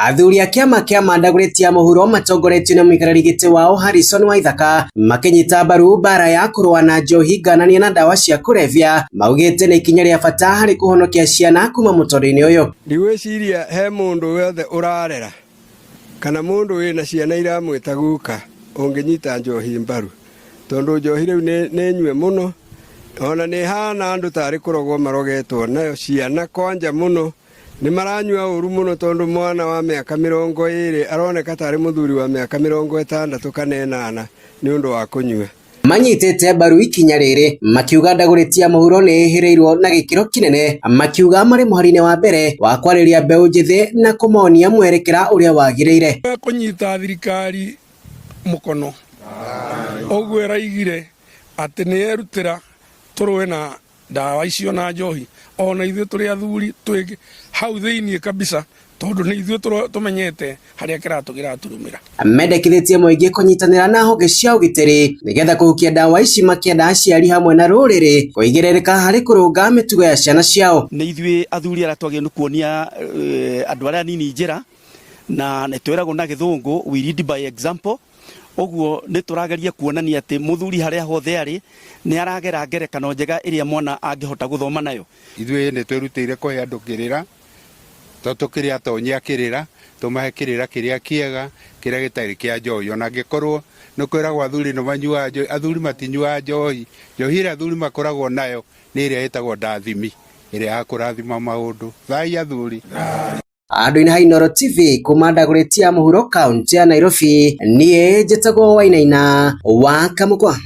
Athuri a kiama kia mandagũrĩtia mũhuro matongoretio nĩ mũikarĩri gĩtĩ wao Harrison Waithaka makĩnyita mbaru mbara ya kũrũa na njohi ngananie na ndawa cia kũrebia, maugĩte nĩ ikinya rĩa bata harĩ kũhonokia ciana kuma mũtũrĩre-inĩ ũyũ. Ndigwĩciria he mũndũ wothe ũrarera kana mũndũ wĩna ciana iramwĩta guka ũngĩnyita njohi mbaru, tondũ njohi rĩu nĩ nyue mũno, ona nĩ hana andũ tarĩ kũrogwo marogetwo nayo. Ciana kwanja mũno nĩ maranyua ũru mũno, tondũ mwana wa mĩaka 20 aroneka tarĩ mũthuri wa mĩaka 60 kana 8 nĩ ũndũ wa kũnyua. Manyitĩte mbaru ikinya rĩrĩ makiuga ndagũrĩtia mũhuro nĩ ĩhĩrĩirwo na gĩkĩro kĩnene, makiuga marĩ mũhari-inĩ wa mbere wa kwarĩria mbeũ njĩthĩ na kũmonia mwerekera ũrĩa wagĩrĩire. Kũnyita thirikari mũkono ũguo ĩraigire atĩ nĩ yerutĩra tũrũe na ndawa icio na njohi, ona ithuĩ tũrĩ athuri twĩ hau thĩiniĩ kabisa, tondũ nĩ ithuĩ tũmenyete harĩa kĩratũ kĩraturumĩra. Mendekithĩtie mũingĩ kũnyitanĩra na honge cia ũgitĩri nĩgetha kũhukia ndawa ici, makĩenda aciari hamwe na rũrĩrĩ kũigĩrĩrĩka harĩ kũrũnga mĩtugo ya ciana ciao. Nĩ ithuĩ athuri arĩa twagĩrĩirwo nĩ kuonia andũ arĩa nini njĩra, na nĩ twĩragwo na gĩthũngũ we lead by example. Oguo nĩ tũrageria kuonania atĩ mũthuri harĩa hothe arĩ nĩ aragera ngerekano njega ĩrĩa mwana angĩhota gũthoma nayo. Ithuĩ nĩ twĩrutĩire kũhe andũ kĩrĩra, tondũ kĩrĩa atonyia kĩrĩra tũmahe kĩrĩra kĩrĩa kĩega, kĩrĩa gĩtarĩ kĩa njohi. Ona angĩkorwo nĩ kwĩragwo athuri nĩ manyuaga njohi, athuri matinyuaga njohi. Njohi ĩrĩa athuri makoragwo nayo nĩ ĩrĩa ĩtagwo ndathimi, ĩrĩa ya kũrathima maũndũ. Thai athuri. Andũ-inĩ ha Inooro TV kuma ndagũrĩtia mũhuro kaunti ya Nairobi, niĩ njĩtagwo Wainaina wa Kamũkwa.